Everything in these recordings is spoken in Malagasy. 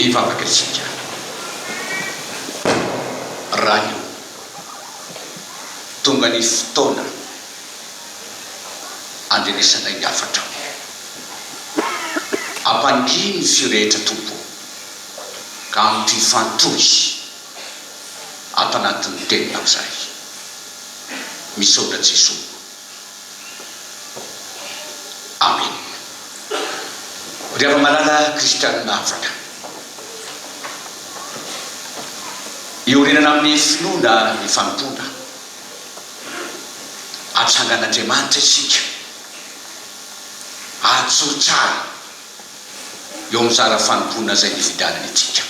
hivavaka isika raha io tonga ny fotoana andrenesana ny afatra ampanginy ny firehetra tompo ka amty fantohy ato anatin'ny tenina izay misaotra Jesosy. Amen. Rehefa malala kristianina afaka iorenana amin'ny finoana ny fanompona atsangan'Andriamanitra isika atsoro tsara eo mizara fanompona izay nividanany itsika.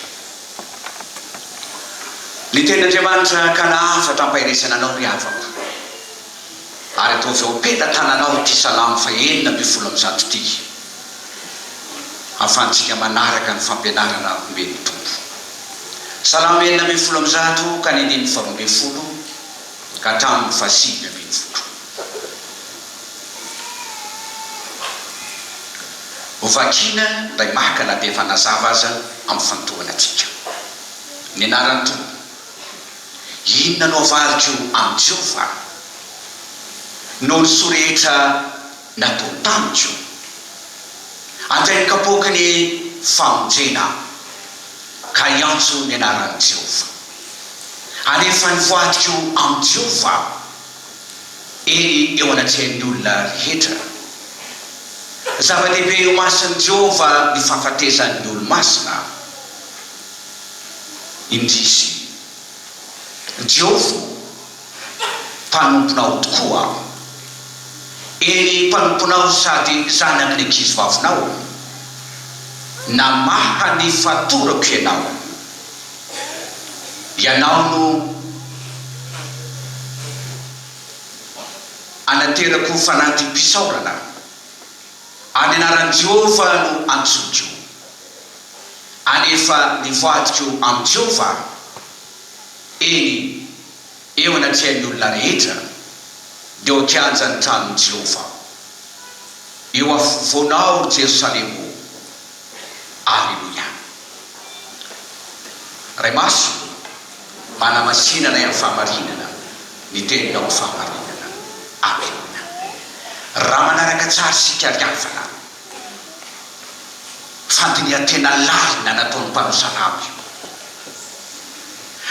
Ny tenin'Andriamanitra ka naafatra ampahiresana anao ry havako ary ataovy ao peta-tananao ty salamo fa 9:1 ty ahafahantsika manaraka ny fampianarana omeny tompo. Salamo 9:1 ka ny 2:20 ka hatramin'ny 5:20. Ovakina ndray maka na dia efa nazava aza amin'ny fantohana atsika. Ny anaran'ny tompo, inona no avaliko amin'ny Jehova no ny sorehetra natao tamiko andray ny kapoky ny famonjena ka iantso ny anaran'ny Jehova. Anefa ny voatiko amin'ny Jehova eny eo anatrehany olona rehetra. Zava-dehibe eo masin'i Jehova ny fahafatezan'ny olo-masina. Indrisy Jehova mpanomponao tokoa, eny mpanomponao sady zanaky ny ankizy vavinao, namaha ny fatorako ianao. Ianao no anaterako fanadim-pisaorana, any anaran'i Jehova no antsoko. Anefa ny voatiko amin'ny Jehova eny eo anatrehany olona rehetra dia ho kianja ny tranon'i Jehova eo afovoanao Jerosalemo. Alleluia. Ray maso manamasinana amin'ny fahamarinana ny teninao fahamarinana. Amen. Raha manaraka tsara sika riavana fantiny tena lalina nataon'ny mpanosalamo io,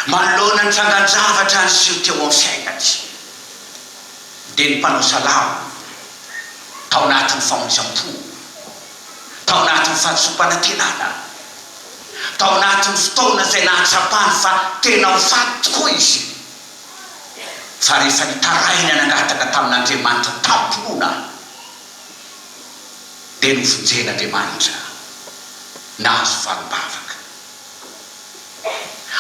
manoloana ny trangan-javatra ny sio teo amin'ny fiainany dia ny mpanosalamo tao anatin'ny famonjam-po, tao anatin'ny fahasopanantenana, tao anatin'ny fotoana izay nahatsapany fa tena ho faty tokoa izy. Fa rehefa nitaraina nangataka tamin'Andriamanitra tampona dia novonjen'Andriamanitra nahazo valim-bavaka.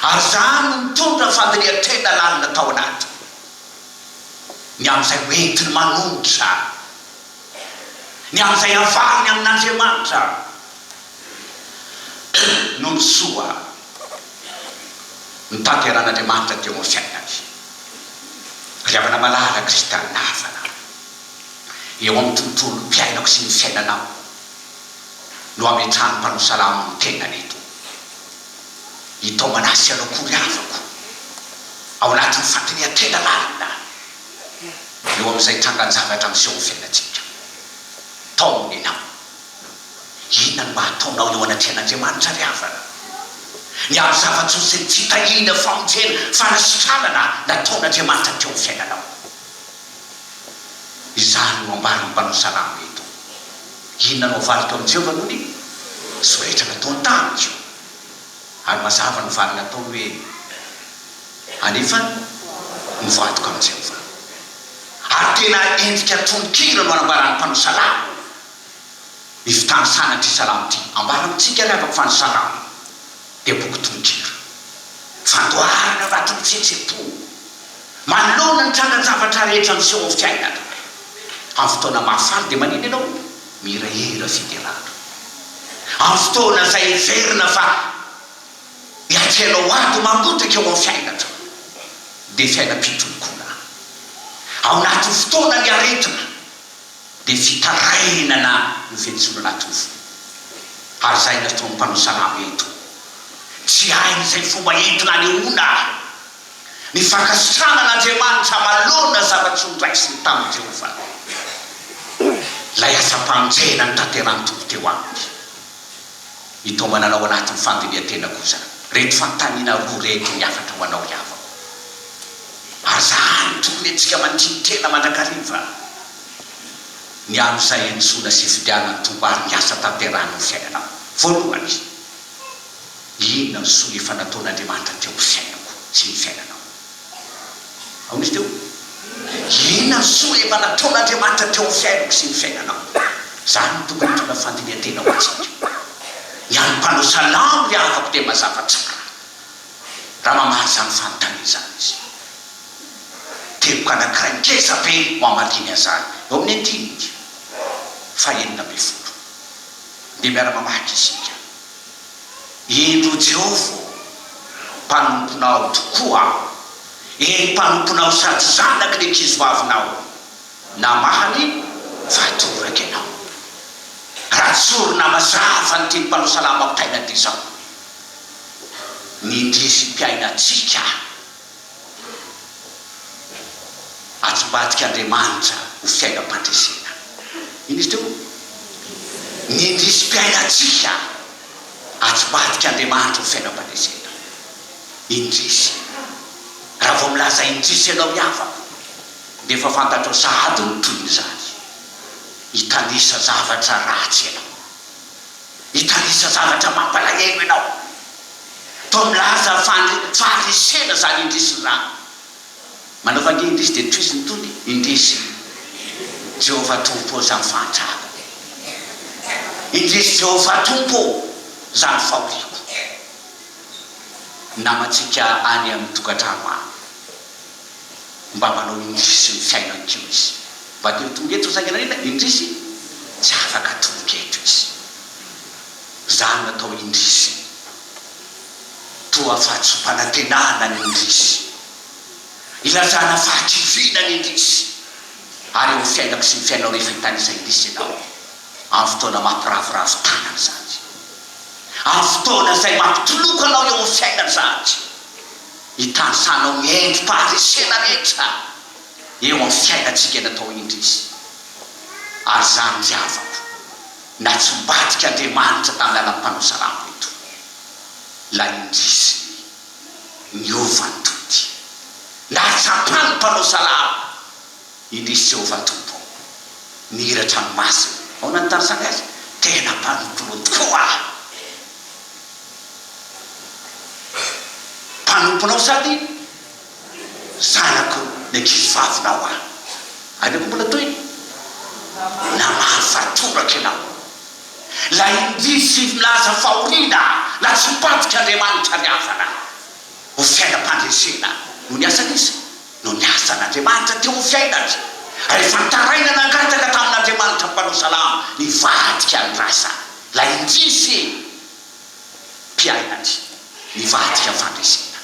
Ary zany no mitondra fandiniha tena lalina tao anaty ny amin'izay hoentiny manolotra, ny amin'izay avariny amin'Andriamanitra no ny soa ny tanteran'Andriamanitra teo amin'ny fiainany. Riavana malala kristianina havana eo amin'ny tontolo mpiainako sy ny fiainanao no ametrahany mpanosalamo ny tenany eto. Itao manasy anao kory havako ao anatin'ny fantiniha tena lalina eo amin'izay trangan-javatra miseho amin'ny fiainantsika. Taony ianao, inona no mahataonao eo anatrehan'Andriamanitra ry havana? Ny amin'ny zava-tso sy ny tsy hitahina famonjena fanasitranana nataon'Andriamanitra teo amin'ny fiainanao. Izany no ambariny mpanosalamo eto. Inona no avaliko amin'ny Jehova noho ny sorehetra nataony tamiko, ary mazava ny vary natao hoe anefa ny voatiko amin'ny Jehova. Ary tena endrika tononkira no anambarany mpanosalamo ny fitany sanatry salamo ty. Ambara amintsika rehefa mpanosalamo dia boky tononkira, fandoarana anatin'ny fihetsem-po, manoloana ny trangan-javatra rehetra miseho amin'ny fiainana. Amin'ny fotoana mahafaly dia manino ianao? Mirahera fiderana. Amin'ny fotoana izay verina fa hiatrehanao ato mangotraka eo amin'ny fiainana dia fiainam-pitolokona. Ao anatin'ny fotoana ny aretina dia fitarainana ny fihetsona anaty ovo. Ary izay nataon'ny mpanosalamo eto tsy hainy izay fomba entina ny ona ny fankasitranan'Andriamanitra malona zavatra hondraisiny tamin'i Jehova. Lay asa-pamonjena ny tanterany tompo teo aminy itao mananao anatin'ny fandinihan-tena kosa reto fantaniana roa reto miafatra ho anao iavako. Ary zany tokony antsika mantiny tena mandrakariva ny amin'izay entsoina sy fidianany tombo ary ny asa tanterany ny fiainanao. Voalohany, inona ny soa efa nataon'Andriamanitra teo amin'ny fiainako sy ny fiainanao? Ao misy teo? Inona ny soa efa nataon'Andriamanitra teo amin'ny fiainako sy ny fiainanao? Zany tokony tona fandinihan-tena ho antsika. Ny anympanao salamo ry avako dia mazava tsara raha mamaly zany fanontaniana zany izy. Teboka anankiray ngeza be ho amaliny an'izany eo amin'ny andinika fahenina amby folo. Dia miara-mamaky isika. Indro Jehova mpanomponao tokoa, mpanomponao sady zanaky ny ankizy vavinao, namahany vatoraka ianao. Raha tsorona mazava ny teny mpanao salama ampitaina ty zao. Ny indrisy mpiainantsika atsambadika Andriamanitra ho fiainam-pandresena. Ino izy teo? Ny indrisy mpiainantsika atsambadika Andriamanitra ho fiainam-pandresena. Indrisy. Raha vao milaza indrisy ianao miavako dia efa fantatrao sahady ny toyny zany. Hitanisa zavatra ratsy ianao, hitanisa zavatra mampalahelo ianao. Toa milaza faharesena zany indrisy rano. Manao vange indrisy dia toizy ny tony indrisy Jehova tompo zany fahantrako, indrisy Jehova tompo zany fahoriko. Namantsika any amin'ny tokantrano any mba manao indrisy ny fiainan'kio izy. Mba teo tongeto sanganarina indrisy tsy afaka tongeto izy. Zany natao indrisy toa fahatsompanantenana ny indrisy, ilazana fahativina ny indrisy. Ary eo fiainako sy ny fiainao rehefa hitanisa indrisy ianao amin'ny fotoana mampiravoravo tanana zany, amin'ny fotoana izay mampitoloka anao eo amin'ny fiainana zany, hitanisanao miendrim-paharesena rehetra eo amin'ny fiainantsika natao indrisy. Ary zany diavako na tsy mbadika Andriamanitra tamin'ny alalan'ny mpanao salamo eto, la indrisy niova ny tody na tsapany mpanao salamo indrisy Jehova tompo nihiratra ny masina. Ao nanotarisana azy tena mpanompono tokoa, mpanomponao sady zanako ny ankizy vavinao a. Anako mbola toy na mahafatoraka ianao. La indrisy milaza fahoriana la tsy mpadika Andriamanitra ny havana ho fiainam-pandresena no ny asan'izy, no ny asan'Andriamanitra teo ho fiainatra. Rehefa taraina nangataka tamin'Andriamanitra mpanao salamo nivadika ny rasa, la indrisy mpiainatra nivadika ny fandresena.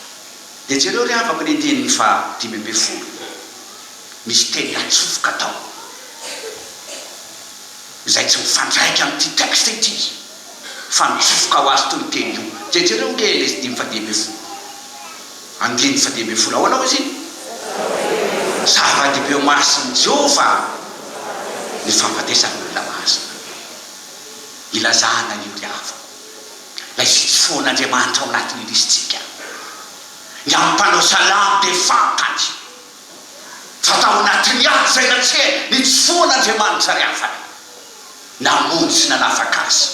Dia jereo ry havako ny andininy fa 5:10 misy teny atsofoka tao izay tsy mifandraika amin'ity texte ity fa mitsofoka ho azy toy ny teny io. Jereo kely izy 5:10 5:10 ao anao izy zava-dehibe ho masin'i Jehova ny fampadesany olona masina. Ilazana io ry havako la ififoan'Andriamanitra ao anatin'ny irisitsika. Ny ampanao salamo dia fantany fa tao anatin'ny azy zay natsia ny tsy foan'Andriamanitra ry havana namonjy sy nanafaka azy.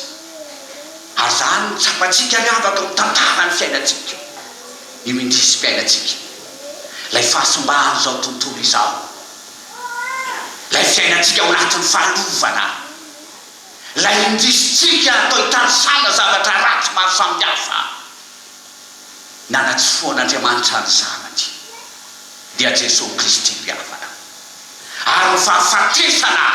Ary zany tsapatsika ry havaka ny tantara ny fiainantsika, ny mindrisy mpiainantsika. Lay fahasombahany zao tontolo izao, lay fiainantsika ao anatin'ny fahalovana, lay indrisitsika atao hitanisana zavatra ratsy maro samihafa, nanatsy foan'Andriamanitra ny zanany dia Jesosy Kristy ry havana. Ary ny fahafatesana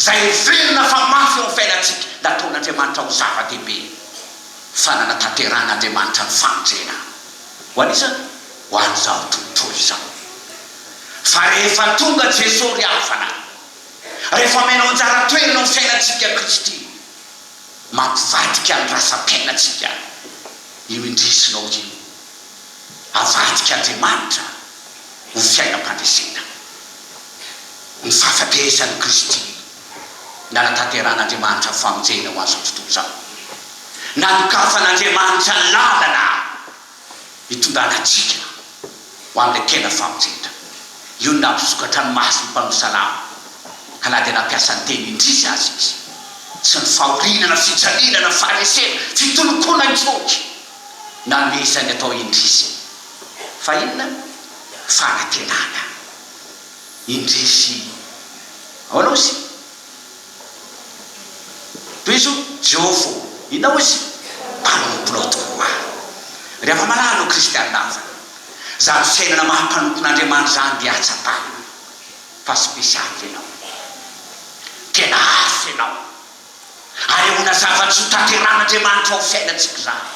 zay velona fa mafy eo amin'ny fiainantsika nataon'Andriamanitra ho zava-dehibe fa nanatanteran'Andriamanitra ny famonjena ho anisany ho an'izao tontolo izao. Fa rehefa tonga Jesosy ry havana, rehefa menao anjara toerana amin'ny fiainantsika Kristy, mampivadika ny rasa-piainantsika, io indrisinao io avadika Andriamanitra ho fiainam-pandresena ny fahafatesany Kristy na natanteran'Andriamanitra famonjena ho azo tontolo zao na nokafan'Andriamanitra ny lalana hitondrana antsika ho amin'ilay tena famonjena io nampisokatra ny maso ny mpanohy salama ka na dia nampiasa ny teny indrisy azy izy tsy ny fahorinana fijalinana faharesena fitolokona itsoky na mesany atao indrisy fa inona fanantenana indrisy aonao izy toy izy Jehova inao izy mpanomponao tokoa rehefa malalo kristianina zany fiainana mahampanompon'Andriamanitra zany dia atsapana fa spesialy ianao tena hafa ianao anehoana zava-tsy ho tanteran'Andriamanitra ao fiainantsika zany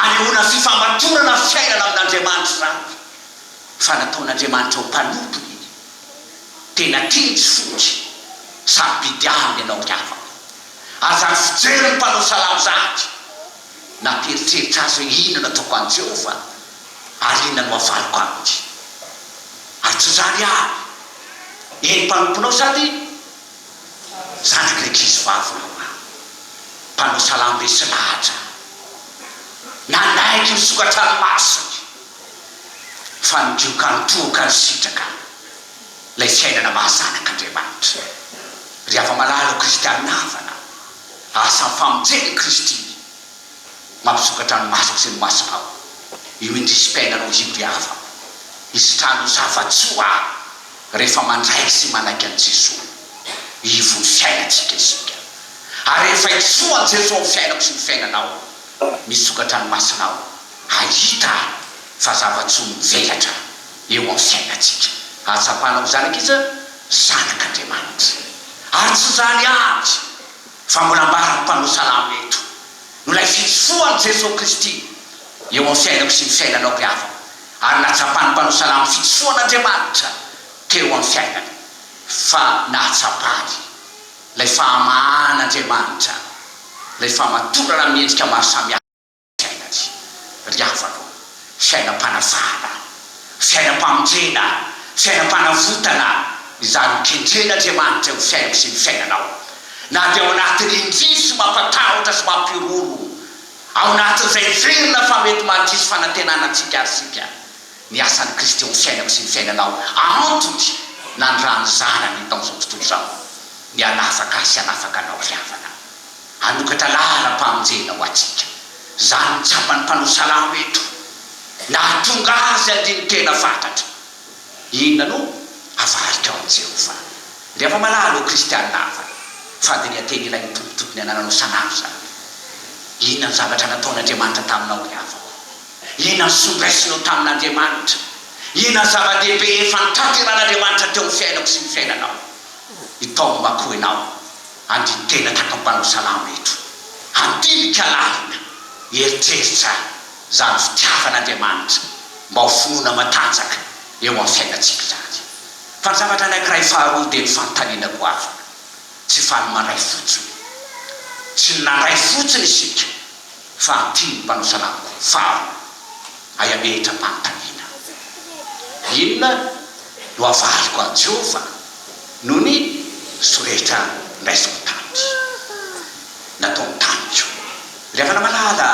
anehoana fifambatorana fiainana amin'Andriamanitra zany fa nataon'Andriamanitra ho mpanompony tena tetsy fotsy samy bidiahany ianao kiafako azany fijery ny mpanohy salamo zany namperitreritra azy hoe inona nataoko an Jehova ary inona no avaliko aminy ary tsy zany any eny mpanomponao sady zanak'ankizy vavinao mpanohy salamo resy lahatra nanaiky misokatra ny masony fa nidioka nitoka ny sitraka lay fiainana mahazanak'Andriamanitra rehefa malalo kristianina havana asa famonjeny Kristy mampisokatra ny masoko sy ny masonao io indrisy mpiainanao io ry havako isitrano zava-tsoa rehefa mandraiky sy manaiky an Jesosy ivo ny fiainantsika isika ary rehefa itsoa an Jesosy ny fiainako sy ny fiainanao misokatra ny masonao ahita fa zava-tsoa mivelatra eo amin'ny fiainantsika atsapanao zany ankiza zanak'Andriamanitra ary tsy zany azy fa mbola ambara mpanohy salamo eto no lay fitsoan Jesosy Kristy eo amin'ny fiainako sy ny fiainanao ry havako ary natsapany mpanohy salamo fitsoan'Andriamanitra teo amin'ny fiainany fa natsapany lay fahamahan'Andriamanitra lay fahamatorana miendrika maro samihafa fiainany ry havako fiainam-panavana fiainam-pamonjena fiainam-panavotana izany kendren'Andriamanitra eo fiainako sy ny fiainanao na dia ao anatin'ny indrisy mampatahotra sy mampiroro ao anatin'izay verina fa mety mandrisy fanantenanantsika arsika ny asan'ny Kristy eo fiainako sy ny fiainanao antony nandrany zanany taon'izao tontolo zao ny anafaka sy anafaka anao ry havana anokatra lalam-pamonjena ho atsika zany tsapany mpanohy salamo eto nahatonga azy andiny tena fantatra inona no avarika ao an Jehova rehefa malalo kristianina havana fady ny ateny ilay mitompitopony anananao sanandro zany inona ny zavatra nataon'Andriamanitra taminao ry havako inona ny sondraisinao tamin'Andriamanitra inona ny zava-dehibe efa nitanteran'Andriamanitra teo amin'ny fiainako sy ny fiainanao itao mako ianao andiny tena taka mpanohy salamo eto andinika lalina eritreritra zany fitiavan'Andriamanitra mba ho finoana matanjaka eo amin'ny fiainantsika zany fa ny zavatra anankiray faharoa dia ny fanontanianako afaka tsy fa ny mandray fotsiny tsy ny nandray fotsiny isika fa antiny mpanohy salamoko faro ayametra mpanontaniana inona no avaliko an Jehova noho ny sorehetra ndraisiko tany nataony taniko rehefa namalala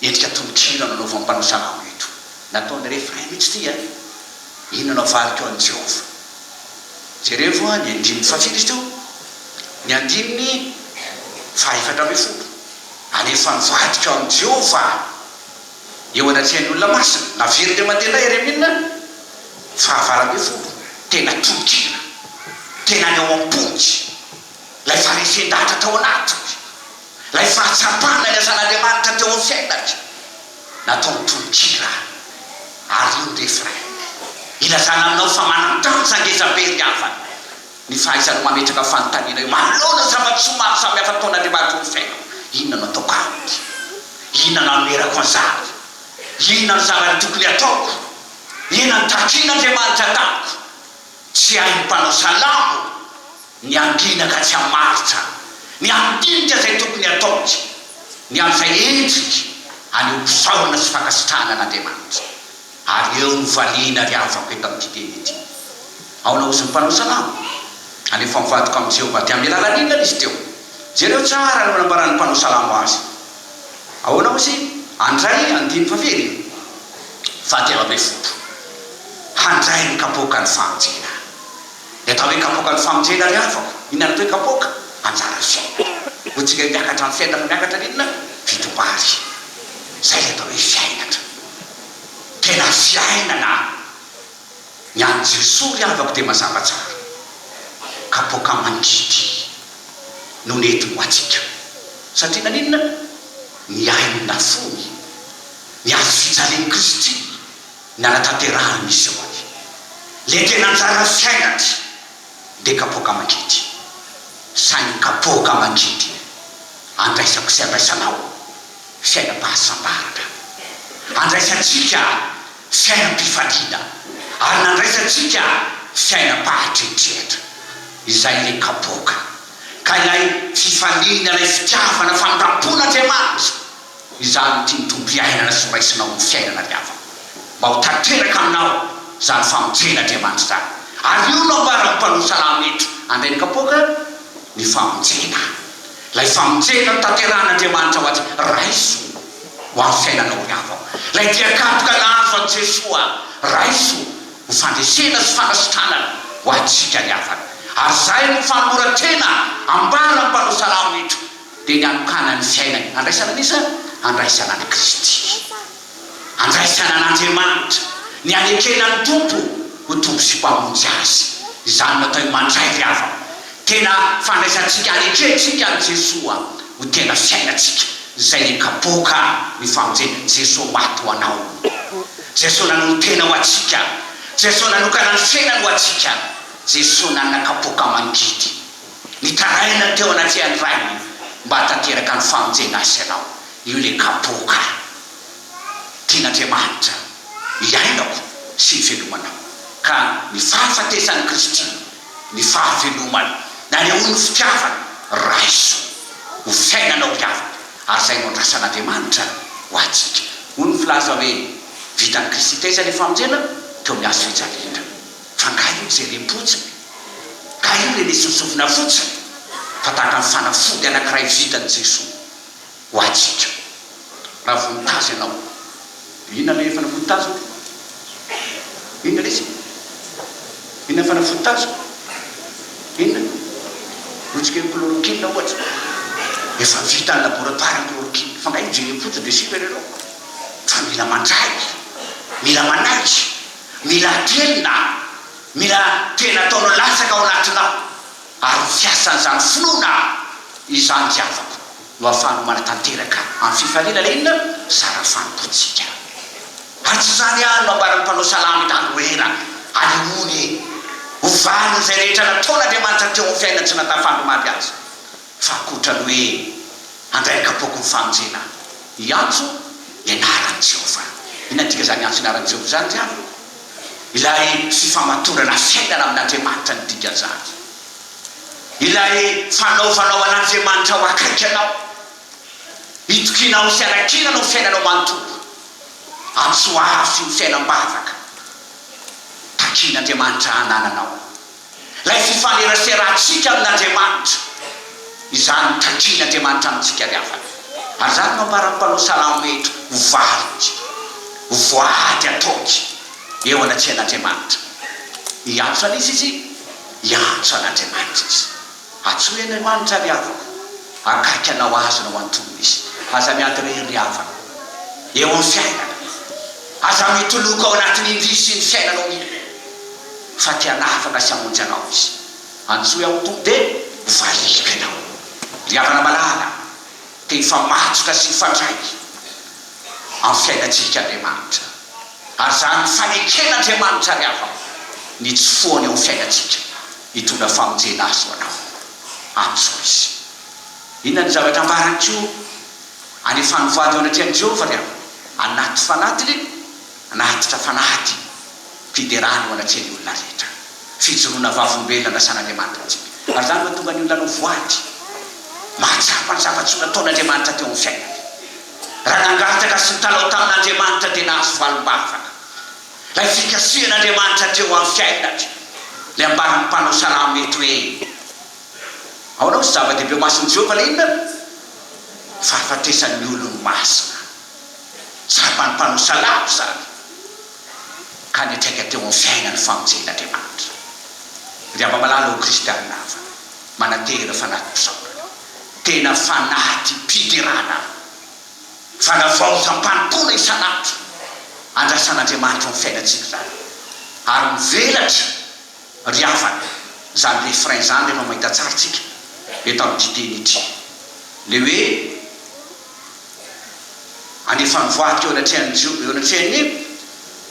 endrika tononkira nanaova mpanohy salamo eto nataony refrain mihitsy tia inona no avaliko an Jehova jerevo ny andininy fafily izy teo ny andininy fahaefatra amby folo anefa nivadika ao an Jehova eo anatrihan'ny olona masina navery le mandeha ery amin'inona fahavara amby folo tena tononkira tena ny ao am-ponjy lay faresendatra tao anatiny lay fahatsapana ny azan'Andriamanitra teo amin'ny fiainatra nataony tononkira ary io refrain ilazana aminao fa manantany sangezabe ry havana ny fahaizany mametraka fanontaniana io malona zava-tsoa maro samihafa ataon'Andriamanitra ny fiainao inona no ataoko aminy inona no amerako an'izany inona no zavatra tokony ataoko inona no takian'Andriamanitra tamiko tsy hay mpanohy salamo ny anginaka tsy hamaritra ny andinika zay tokony ataoky ny amin'izay endriky any mpisaorana sy fakasitrahana an'Andriamanitra ary eo ny valiana ry avako eto amin'ity teny ity ao na ozy ny mpanao salamo anefa mivadika amin'i Jehovah dia amin'ny alalan'inona izy teo jereo tsara no nambarany mpanao salamo azy ahoana ozy andray andiny favely fahatelo folo handray ny kapoka ny famonjena dia atao hoe kapoka ny famonjena ry avako inona atao hoe kapoka anjara fiaina hotsika miakatra ny fiaina fa miakatra n'inona fitobary zay atao hoe fiainatra tena fiainana ny any Jesosy ry avako dia mazava tsara kapoka mangidy no nentiny ho atsika satria nan'inona ny ainina fony ny azo fijalen'i Kristy ny anatanterahany misy eo any le tena anjara fiainatra dia kapoka mangidy sainy kapoka mangidy andraisako sy andraisanao fiainam-pahasambarana andraisantsika fiainam-pifaliana ary nandraisantsika fiainam-pahatrehitrehitra izay le kapoka ka ilay fifaliana ilay fitiavana famindrapon'Andriamanitra izany tia mitombo iainana sy raisinao ny fiainana ry avako mba ho tanteraka aminao zany famonjen'Andriamanitra zany ary io no ambara mpanao salamo eto andray ny kapoka ny famonjena lay famonjena tanteran'Andriamanitra ho azy raiso ho amin'ny fiainanao ry avako lay dia kapoka nazo an' Jesosy raiso ho fandresena sy fanasitranana ho atsika ry avako ary zay no fanomorantena ambara mpanao salamo eto dia ny anokana ny fiainany andraisana nisa andraisana ny Kristy andraisana n'Andriamanitra ny anekena ny tompo ho tompo sy mpamonjy azy izany natao mandray ry avako tena fandraisantsika aneketsika ny Jesosy ho tena fiainatsika zay ny kapoka ny famonjena Jesosy maty ho anao Jesosy nanao tena ho atsika Jesosy nanokana ny fiainany ho atsika Jesosy nanana kapoka mangidy nitaraina teo anaty any rainy mba tanteraka ny famonjena azy ianao io le kapoka tian'Andriamanitra iainako sy ivelomanao ka ny fahafatesan'i Kristy ny fahavelomana na le ony fitiavana raiso ho fiainanao ry avako ary zay no andrasan'Andriamanitra ho atsika ony filaza hoe vitan'i Kristy teza le famonjena teo amin'ny azo fijaliana fa nga io zay rem-potsiny ka io le nisosofina fotsiny fa tahaka ny fanafody anankiray vitan'i Jesosy ho atsika raha vonintazo ianao inona le fanafody tazo inona lesy inona fanafody tazo inona otsika hoe chloroquine ohatra efa vita ny laboratoire ny chloroquine fa nga io je rem-potsiny dia super ianao fa mila mandray mila manaiky mila telina mila tena ataonao latsaka ao anatinao ary fiasan'izany finoana izany diavako no ahafahano manatanteraka amin'ny fifaliana le inona sara fanompotsika ary tsy zany any no ambaran'ny mpanao salamo itandroera aleony ho valiny zay rehetra nataon'Andriamanitra teo amin'ny fiaina tsy natafandomady azy fa akotrany hoe andray kapoka ny famonjena iantso ianaran'i Jehovah inona tika zany antso inaran'i Jehovah zany diavy ilay fifamatorana fiainana amin'Andriamanitra ny dika zany ilay fanaovanao an'Andriamanitra ho akaiky anao itokinao sy anakinanao fiainanao manontolo antsoafy ny fiainam-bavaka takin'Andriamanitra anananao lay fifaneraserantsika amin'Andriamanitra izany takin'Andriamanitra amintsika ry avaka ary zany mambaran'ny mpanao salamo eto ho valitsy ho voady ataoky eo anaty an'Andriamanitra iantso an'izy izy iantso an'Andriamanitra izy atsoy Andriamanitra ry avako akaiky anao azy nao antonony izy aza miady rery avaka eo amin'ny fiainana aza mitoloka ao anatin'ny indrisy ny fiainanao miny fa tianafaka sy amonjy anao izy antsoy ao tompo dia valika ianao ry avana malala te hifamatsoka sy hifandray amin'ny fiainatsika Andriamanitra ary zany faneken'Andriamanitra ry avako ny tsy foany ao fiainatsika hitondra famonjena azy ho anao antso izy inona ny zavatra ambaranyko any fanovoady ao anatrian'i Jehovah ry avako anaty fanatiny anatitra fanaty fiderany ho anatrian'ny olona rehetra fijoroana vavolombelona andrasan'Andriamanitra atsika ary zany mahatonga ny olona anao voady mahatsapa ny zava-tsy nataon'Andriamanitra teo amin'ny fiainany raha nangataka sy nitalao tamin'Andriamanitra dia nahazo valombavaka. Lay fikasian'Andriamanitra teo amin'ny fiainatra le ambaran'ny mpanao salamo eto hoe ao anao sy zava-dehibe masiny Jehovah le inona fahafatesan'ny olony masina zava-ny mpanao salamo zany ka nitraika teo amin'ny fiainany famonjen'Andriamanitra. Ry ava-malala ho kristianina hafa manatera fanahy-pisaorana tena fanaty mpiderana fanavaozam-panimpona isan'andro andrasan'Andriamanitra amin'ny fiainantsika zany ary mivelatra ry havana zany le frein zany rehefa mahita tsara tsika eto amin'ny diteny ity le hoe anefa nivoatika eo anatrehany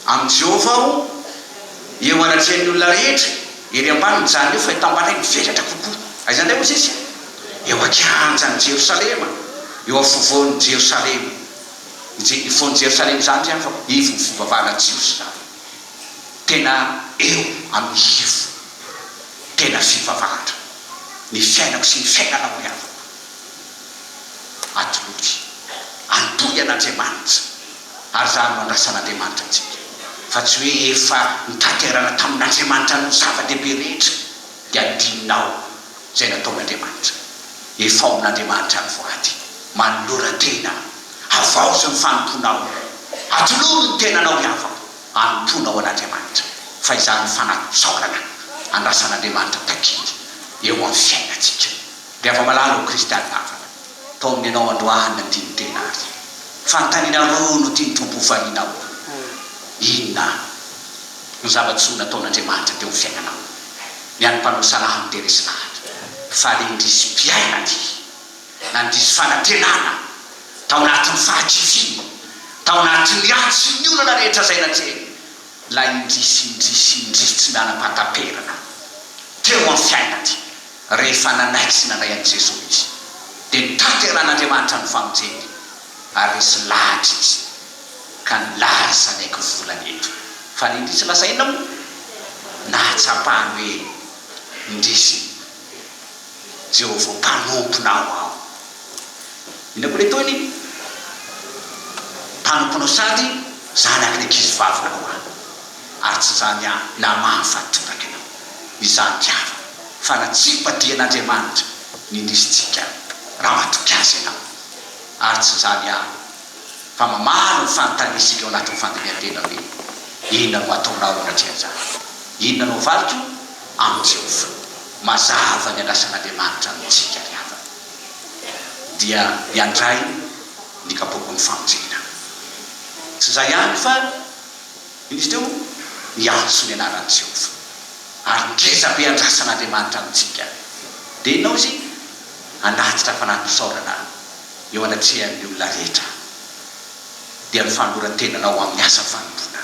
amin'ny Jehovah aho eo anatrehany olona rehetra ery ambaniny zany eo fa tambanay mivelatra kokoa aizany ndray moa izy eo akianjany Jerosalema eo afovoan'ny Jerosalema ifoan'ny Jerosalema zany zany fa ivo ny fivavahana Jiosy zany tena eo amin'ny ivo tena fivavahana ny fiainako sy ny fiainanao ihany atoloky antoy an'Andriamanitra ary zany mandrasan'Andriamanitra antsika fa tsy hoe efa nitaterana tamin'Andriamanitra no zava-dehibe rehetra dia adinao zay nataon'Andriamanitra efa ao amin'Andriamanitra ny voady manolora-tena avaozy ny fanomponao atolory ny tenanao iavao anomponao an'Andriamanitra fa izany fanahy-pisaorana andrasan'Andriamanitra takiry eo amin'ny fiainantsika. Ry ava-malala ho kristianina hafa tao amin'ny ianao androany na tiany tena azy fanontaniana roa no tiany tompo hovaninao inona ny zava-tsoa nataon'Andriamanitra teo amin'ny fiainanao ny any mpanao salamo teresy lahatra fa le indrisy mpiainany nandrisy fanantenana tao anatin'ny fahakifiny tao anatin'ny ady sy ny olana rehetra zay natreny la indrisy tsy mianam-pataperana teo amin'ny fiainany rehefa nanaiky sy nanay an'i Jesosy izy dia nitateran'Andriamanitra ny famonjeny ary resy lahatra izy ka nilaza naiky volany eto fa ny indrisy lasaina moa nahatsapahany hoe indrisy Jehovah mpanomponao ao ina koa le toiny mpanomponao sady zanaky ny ankizy vavinao ary tsy zany namahy fatoraka ianao izany tiava fa natsipadian'Andriamanitra ny indrisitsika raha matoky azy ianao ary tsy zany fa mamalo ny fanontaniasika eo anatin'ny fandinian-tena hoe inona no ataonao anatria zany inona no valotro amin'ny Jehovah mazava ny andrasan'Andriamanitra amintsika ry hava dia iandray ny kapoko ny famonjena tsy zay ihany fa izy teo miantso ny anaran'i Jehovah ary ngeza be andrasan'Andriamanitra amintsika dia inao izy anatitra fanahy-pisaorana eo anatrehan'ny olona rehetra dia ny fanoran-tenanao amin'ny asa fanompona